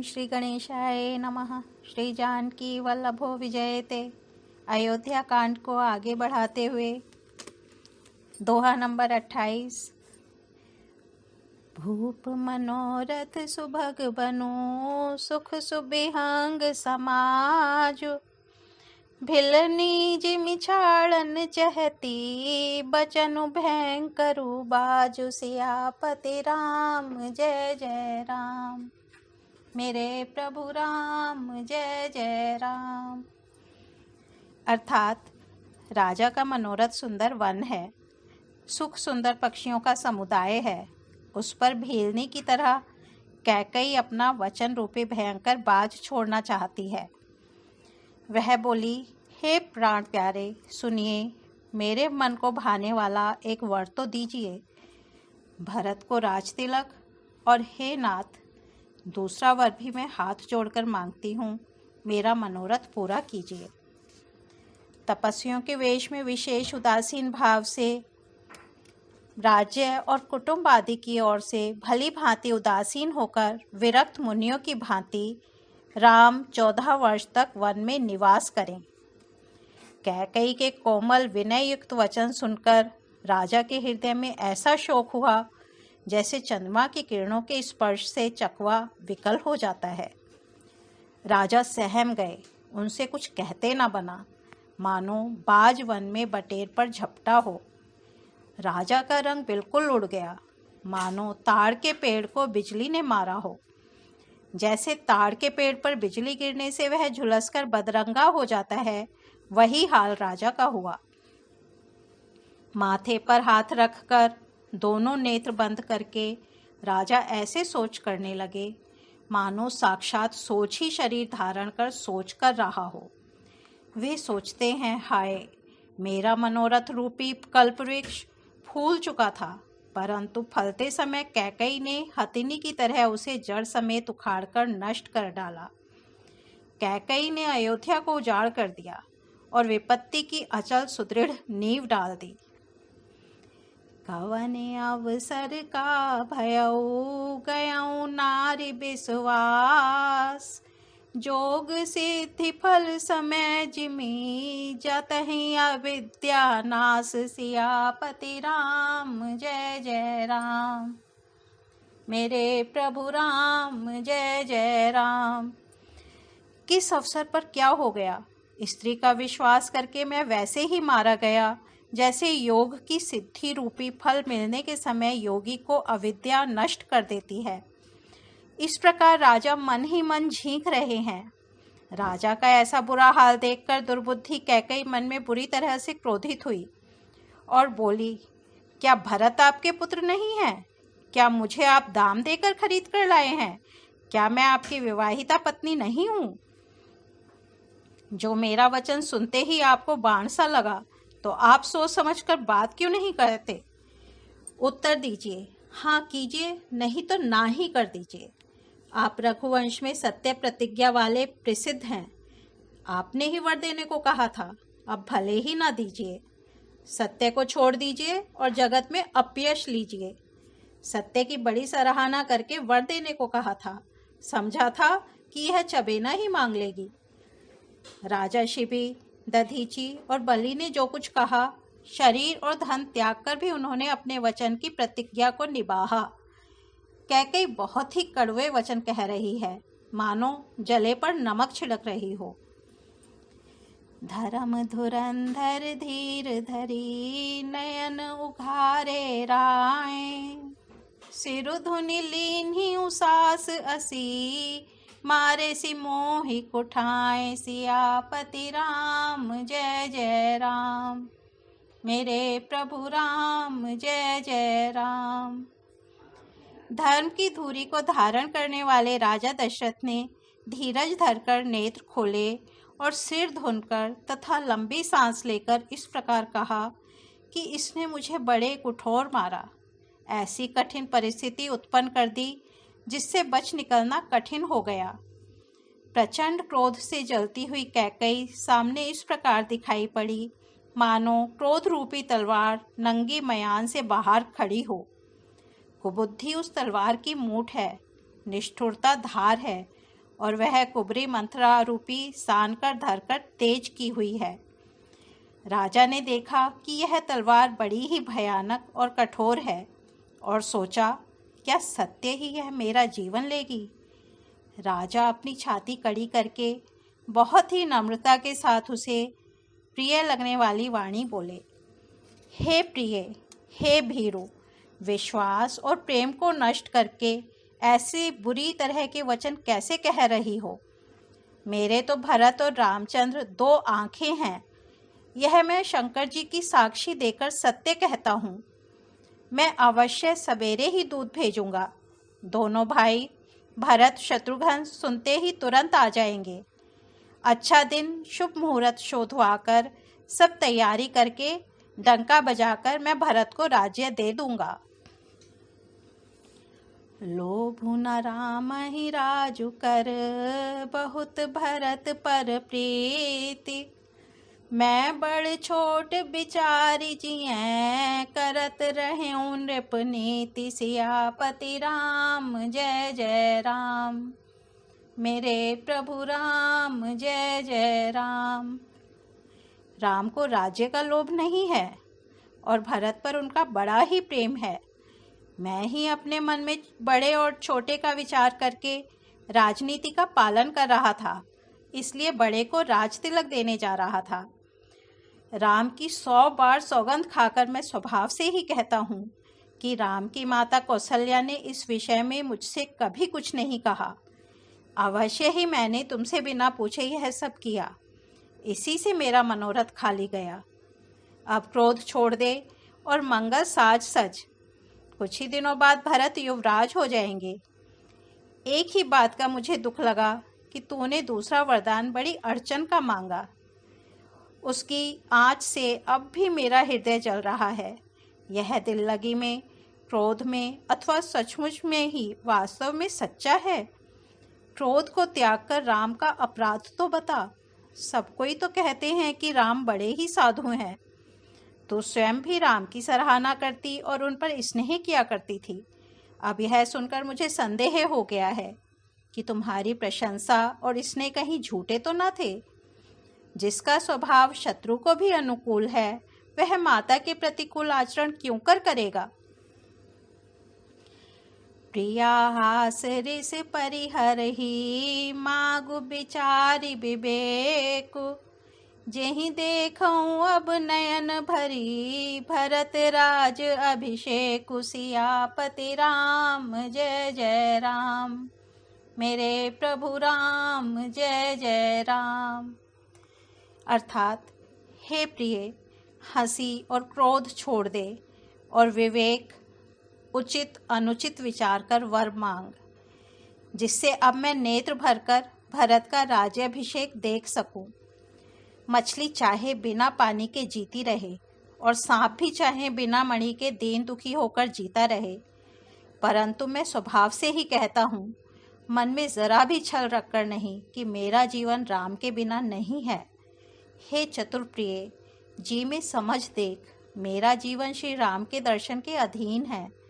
श्री गणेशाय नमः। श्री जानकी वल्लभो विजयते। अयोध्या कांड को आगे बढ़ाते हुए दोहा नंबर 28। भूप मनोरथ सुभग बनो, सुख सुबिहंग समाज। भिल नीज मिछाड़न चहती, बचनु भयंकरु बाजु। सियापति राम जय जय राम, मेरे प्रभु राम जय जय राम। अर्थात राजा का मनोरथ सुंदर वन है, सुख सुंदर पक्षियों का समुदाय है। उस पर भीलनी की तरह कैकई अपना वचन रूपी भयंकर बाज छोड़ना चाहती है। वह बोली, हे प्राण प्यारे, सुनिए, मेरे मन को भाने वाला एक वर तो दीजिए। भरत को राज तिलक, और हे नाथ, दूसरा वर भी मैं हाथ जोड़कर मांगती हूँ, मेरा मनोरथ पूरा कीजिए। तपस्वियों के वेश में विशेष उदासीन भाव से, राज्य और कुटुंब आदि की ओर से भली भांति उदासीन होकर विरक्त मुनियों की भांति राम 14 वर्ष तक वन में निवास करें। कैकई के कोमल विनय युक्त वचन सुनकर राजा के हृदय में ऐसा शोक हुआ जैसे चंद्रमा की किरणों के स्पर्श से चकवा विकल हो जाता है। राजा सहम गए, उनसे कुछ कहते न बना, मानो बाज वन में बटेर पर झपटा हो। राजा का रंग बिल्कुल उड़ गया, मानो ताड़ के पेड़ को बिजली ने मारा हो। जैसे ताड़ के पेड़ पर बिजली गिरने से वह झुलसकर बदरंगा हो जाता है, वही हाल राजा का हुआ। माथे पर हाथ रखकर दोनों नेत्र बंद करके राजा ऐसे सोच करने लगे मानो साक्षात सोच ही शरीर धारण कर सोच कर रहा हो। वे सोचते हैं, हाय, मेरा मनोरथ रूपी कल्पवृक्ष फूल चुका था, परंतु फलते समय कैकई ने हथिनी की तरह उसे जड़ समेत उखाड़कर नष्ट कर डाला। कैकई ने अयोध्या को उजाड़ कर दिया और विपत्ति की अचल सुदृढ़ नींव डाल दी। कवने अवसर का भयऊ, गयऊ नारी विश्वास। जोग सिद्धि फल समय जिमी, जतहि अविद्या नाश। सियापति राम जय जय राम, मेरे प्रभु राम जय जय राम। किस अवसर पर क्या हो गया? स्त्री का विश्वास करके मैं वैसे ही मारा गया जैसे योग की सिद्धि रूपी फल मिलने के समय योगी को अविद्या नष्ट कर देती है। इस प्रकार राजा मन ही मन झींक रहे हैं। राजा का ऐसा बुरा हाल देखकर दुर्बुद्धि कैकई मन में बुरी तरह से क्रोधित हुई और बोली, क्या भरत आपके पुत्र नहीं है? क्या मुझे आप दाम देकर खरीद कर लाए हैं? क्या मैं आपकी विवाहिता पत्नी नहीं हूँ? जो मेरा वचन सुनते ही आपको बाण सा लगा, तो आप सोच समझकर बात क्यों नहीं करते? उत्तर दीजिए, हाँ कीजिए, नहीं तो ना ही कर दीजिए। आप रघुवंश में सत्य प्रतिज्ञा वाले प्रसिद्ध हैं। आपने ही वर देने को कहा था, अब भले ही ना दीजिए। सत्य को छोड़ दीजिए और जगत में अपयश लीजिए। सत्य की बड़ी सराहना करके वर देने को कहा था, समझा था कि यह चबेना ही मांग लेगी। राजा शिबी, दधीची और बलि ने जो कुछ कहा, शरीर और धन त्याग कर भी उन्होंने अपने वचन की प्रतिज्ञा को निभाया। कैकई बहुत ही कड़वे वचन कह रही है, मानो जले पर नमक छिड़क रही हो। धर्म धुरंधर धीर धरी, नयन उघारे राय। सिरु धुनि लीन्ही उसास असी, मारे सि मोहि कुठाए। सियापति राम जय जय राम, मेरे प्रभु राम जय जय राम। धर्म की धुरी को धारण करने वाले राजा दशरथ ने धीरज धरकर नेत्र खोले और सिर धुनकर तथा लंबी सांस लेकर इस प्रकार कहा कि इसने मुझे बड़े कठोर मारा, ऐसी कठिन परिस्थिति उत्पन्न कर दी जिससे बच निकलना कठिन हो गया। प्रचंड क्रोध से जलती हुई कैकई सामने इस प्रकार दिखाई पड़ी मानो क्रोध रूपी तलवार नंगी मयान से बाहर खड़ी हो। कुबुद्धि उस तलवार की मूठ है, निष्ठुरता धार है और वह कुबरी मंथरा रूपी सान कर धरकर तेज की हुई है। राजा ने देखा कि यह तलवार बड़ी ही भयानक और कठोर है और सोचा, क्या सत्य ही यह मेरा जीवन लेगी? राजा अपनी छाती कड़ी करके बहुत ही नम्रता के साथ उसे प्रिय लगने वाली वाणी बोले, हे प्रिय, हे भीरु, विश्वास और प्रेम को नष्ट करके ऐसी बुरी तरह के वचन कैसे कह रही हो? मेरे तो भरत और रामचंद्र 2 आंखें हैं। यह मैं शंकर जी की साक्षी देकर सत्य कहता हूँ। मैं अवश्य सवेरे ही दूध भेजूंगा। दोनों भाई भरत शत्रुघ्न सुनते ही तुरंत आ जाएंगे। अच्छा दिन शुभ मुहूर्त शोधवाकर सब तैयारी करके डंका बजाकर मैं भरत को राज्य दे दूंगा। लोभु न राम ही राजु कर, बहुत भरत पर प्रीति। मैं बड़ छोट बिचारी जियँ, करत रहूं नृप नीति। सियापति राम जय जय राम, मेरे प्रभु राम जय जय राम। राम को राज्य का लोभ नहीं है और भरत पर उनका बड़ा ही प्रेम है। मैं ही अपने मन में बड़े और छोटे का विचार करके राजनीति का पालन कर रहा था, इसलिए बड़े को राज तिलक देने जा रहा था। राम की 100 बार सौगंध खाकर मैं स्वभाव से ही कहता हूँ कि राम की माता कौशल्या ने इस विषय में मुझसे कभी कुछ नहीं कहा। अवश्य ही मैंने तुमसे बिना पूछे यह सब किया। इसी से मेरा मनोरथ खाली गया। अब क्रोध छोड़ दे और मंगल साज सज। कुछ ही दिनों बाद भरत युवराज हो जाएंगे। एक ही बात का मुझे दुख लगा कि तूने दूसरा वरदान बड़ी अड़चन का मांगा। उसकी आँच से अब भी मेरा हृदय जल रहा है। यह दिल लगी में, क्रोध में अथवा सचमुच में ही वास्तव में सच्चा है? क्रोध को त्याग कर राम का अपराध तो बता। सब कोई तो कहते हैं कि राम बड़े ही साधु हैं। तू स्वयं भी राम की सराहना करती और उन पर स्नेह किया करती थी। अब यह सुनकर मुझे संदेह हो गया है कि तुम्हारी प्रशंसा और स्नेह कहीं झूठे तो न थे। जिसका स्वभाव शत्रु को भी अनुकूल है, वह माता के प्रतिकूल आचरण क्यों करेगा? प्रिया हास रिस परिहरहि, मागु विचारि विवेक। जेहि देखऊँ अब नयन भरी, भरत राज अभिषेक। सियापति राम जय जय राम, मेरे प्रभु राम जय जय राम। अर्थात, हे प्रिय, हंसी और क्रोध छोड़ दे और विवेक, उचित अनुचित विचार कर वर मांग, जिससे अब मैं नेत्र भरकर भरत का राज्याभिषेक देख सकूं। मछली चाहे बिना पानी के जीती रहे और सांप भी चाहे बिना मणि के दीन दुखी होकर जीता रहे, परंतु मैं स्वभाव से ही कहता हूँ, मन में जरा भी छल रखकर नहीं, कि मेरा जीवन राम के बिना नहीं है। हे चतुर प्रिय, जी में समझ देख, मेरा जीवन श्री राम के दर्शन के अधीन है।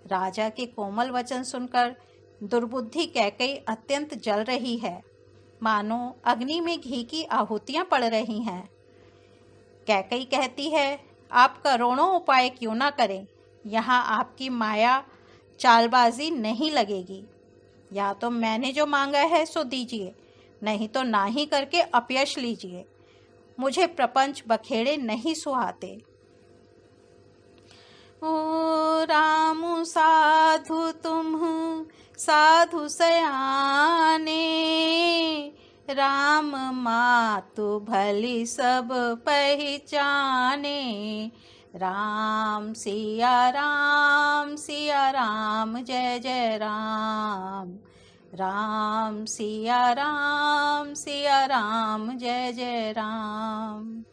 राजा के कोमल वचन सुनकर दुर्बुद्धि कैकेयी अत्यंत जल रही है, मानो अग्नि में घी की आहुतियां पड़ रही हैं। कैकेयी कहती है, आप करोड़ों उपाय क्यों ना करें, यहाँ आपकी माया चालबाजी नहीं लगेगी। या तो मैंने जो मांगा है सो दीजिए, नहीं तो ना ही करके अपयश लीजिए। मुझे प्रपंच बखेड़े नहीं सुहाते। ओ राम साधु तुम साधु सयाने, राम मातु भली सब पहचाने। राम सिया राम जय जय राम, राम सिया राम जय जय राम।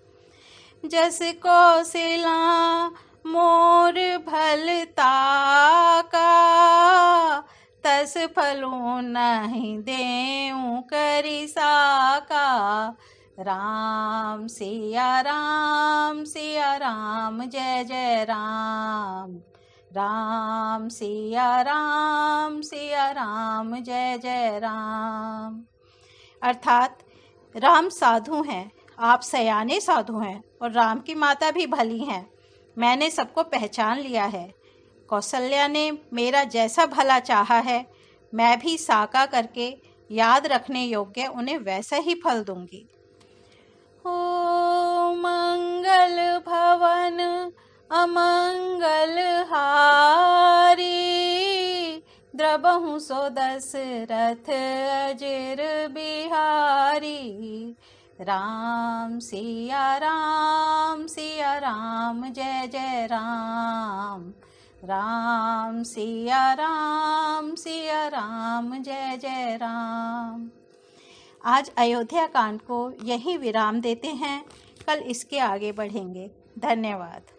जस कौशला मोर भलता का, तस फलों नहीं देऊं करि साका। राम सिया राम जय जय राम, राम सिया राम जय जय राम। अर्थात राम साधु हैं, आप सयाने साधु हैं और राम की माता भी भली हैं। मैंने सबको पहचान लिया है। कौशल्या ने मेरा जैसा भला चाहा है, मैं भी साका करके याद रखने योग्य उन्हें वैसा ही फल दूंगी। ओ मंगल भवन अमंगल हारी, द्रबहु सो दशरथ अजिर बिहारी। राम सिया राम जय जय राम। राम सिया राम जय जय राम। आज अयोध्या कांड को यहीं विराम देते हैं, कल इसके आगे बढ़ेंगे। धन्यवाद।